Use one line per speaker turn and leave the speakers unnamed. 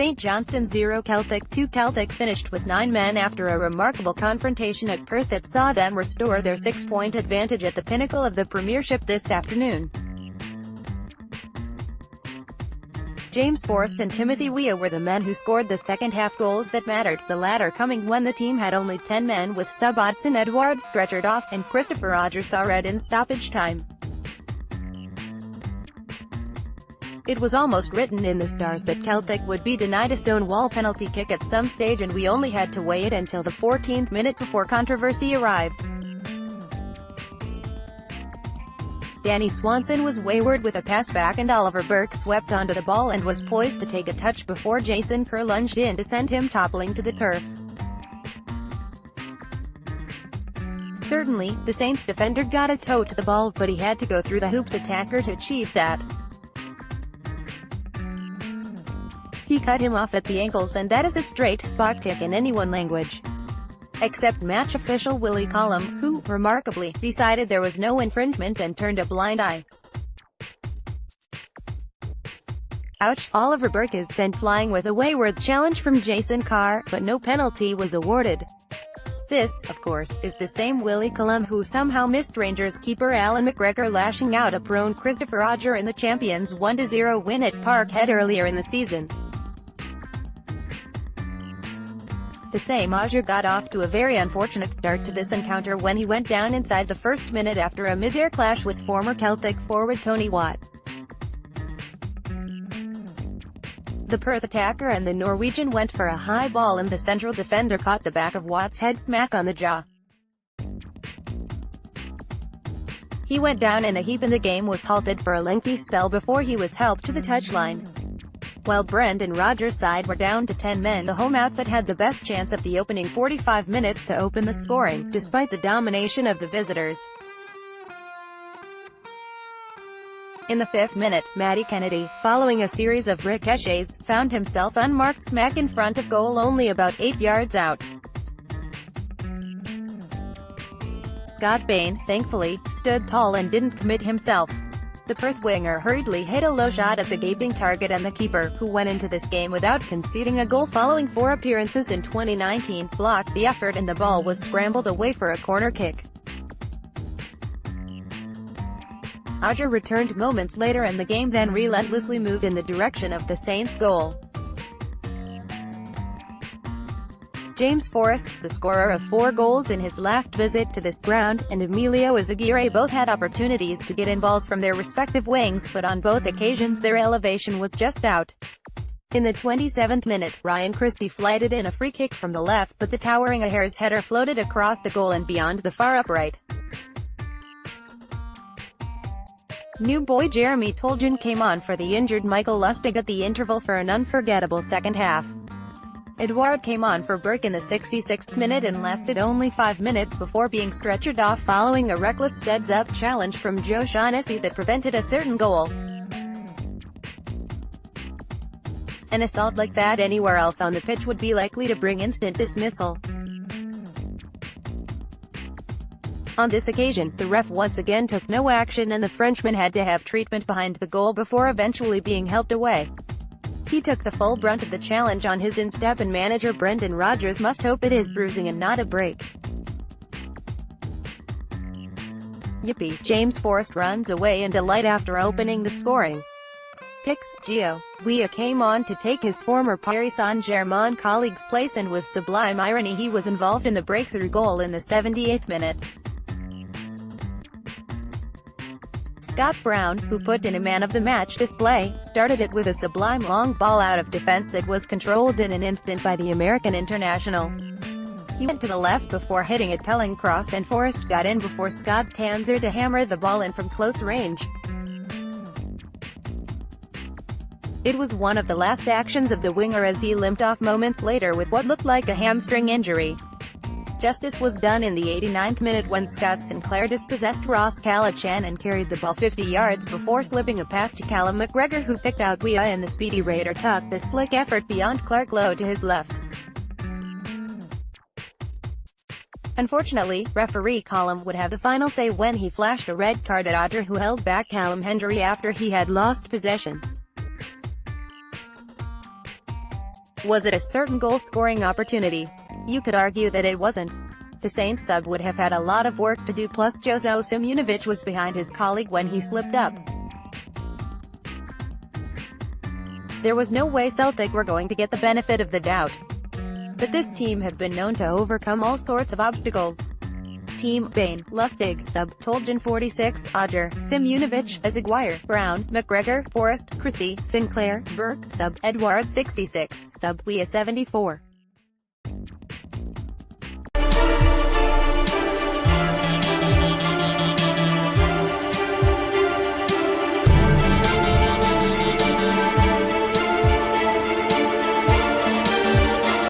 St Johnstone 0 Celtic 2. Celtic finished with 9 men after a remarkable confrontation at Perth that saw them restore their 6-point advantage at the pinnacle of the Premiership this afternoon. Forrest and Timothy Weah were the men who scored the second-half goals that mattered, the latter coming when the team had only 10 men, with sub Odsonne Edouard stretchered off, and Kristoffer Ajer saw red in stoppage time. It was almost written in the stars that Celtic would be denied a stonewall penalty kick at some stage, and we only had to wait until the 14th minute before controversy arrived. Danny Swanson was wayward with a pass back, and Oliver Burke swept onto the ball and was poised to take a touch before Jason Kerr lunged in to send him toppling to the turf. Certainly, the Saints defender got a toe to the ball, but he had to go through the hoops attacker to achieve that. He cut him off at the ankles, and that is a straight spot kick in anyone language. Except match official Willie Collum, who, remarkably, decided there was no infringement and turned a blind eye. Ouch! Oliver Burke is sent flying with a wayward challenge from Jason Kerr, but no penalty was awarded. This, of course, is the same Willie Collum who somehow missed Rangers keeper Alan McGregor lashing out a prone Kristoffer Ajer in the champions' 1-0 win at Parkhead earlier in the season. The same Ajer got off to a very unfortunate start to this encounter when he went down inside the first minute after a mid-air clash with former Celtic forward Tony Watt. The Perth attacker and the Norwegian went for a high ball, and the central defender caught the back of Watt's head smack on the jaw. He went down in a heap, and the game was halted for a lengthy spell before he was helped to the touchline. While Brendan Rodgers' side were down to 10 men, the home outfit had the best chance of the opening 45 minutes to open the scoring, despite the domination of the visitors. In the 5th minute, Matty Kennedy, following a series of ricochets, found himself unmarked smack in front of goal only about 8 yards out. Scott Bain, thankfully, stood tall and didn't commit himself. The Perth winger hurriedly hit a low shot at the gaping target, and the keeper, who went into this game without conceding a goal following 4 appearances in 2019, blocked the effort, and the ball was scrambled away for a corner kick. Ajer returned moments later, and the game then relentlessly moved in the direction of the Saints' goal. Forrest, the scorer of 4 goals in his last visit to this ground, and Emilio Aguirre both had opportunities to get in balls from their respective wings, but on both occasions their elevation was just out. In the 27th minute, Ryan Christie flighted in a free kick from the left, but the towering Ajer's header floated across the goal and beyond the far upright. New boy Jeremy Toljan came on for the injured Michael Lustig at the interval for an unforgettable second half. Edouard came on for Burke in the 66th minute and lasted only 5 minutes before being stretchered off following a reckless steps-up challenge from Joe Shaughnessy that prevented a certain goal. An assault like that anywhere else on the pitch would be likely to bring instant dismissal. On this occasion, the ref once again took no action, and the Frenchman had to have treatment behind the goal before eventually being helped away. He took the full brunt of the challenge on his instep, and manager Brendan Rodgers must hope it is bruising and not a break. Yippee! Forrest runs away in delight after opening the scoring. Picks, Gio. Weah came on to take his former Paris Saint-Germain colleague's place, and with sublime irony he was involved in the breakthrough goal in the 78th minute. Scott Brown, who put in a man-of-the-match display, started it with a sublime long ball out of defense that was controlled in an instant by the American international. He went to the left before hitting a telling cross, and Forrest got in before Scott Tanzer to hammer the ball in from close range. It was one of the last actions of the winger as he limped off moments later with what looked like a hamstring injury. Justice was done in the 89th minute when Scott Sinclair dispossessed Ross Calachan and carried the ball 50 yards before slipping a pass to Callum McGregor, who picked out Weah, and the speedy Raider tucked a slick effort beyond Clark Lowe to his left. Unfortunately, referee Collum would have the final say when he flashed a red card at Ajer, who held back Callum Hendry after he had lost possession. Was it a certain goal-scoring opportunity? You could argue that it wasn't. The Saints sub would have had a lot of work to do, plus Jozo Simunovic was behind his colleague when he slipped up. There was no way Celtic were going to get the benefit of the doubt. But this team have been known to overcome all sorts of obstacles. Team: Bain, Lustig, sub, Toljan 46, Ajer, Simunovic, Edouard, Brown, McGregor, Forrest, Christie, Sinclair, Burke, sub, Edouard 66, sub, Weah 74.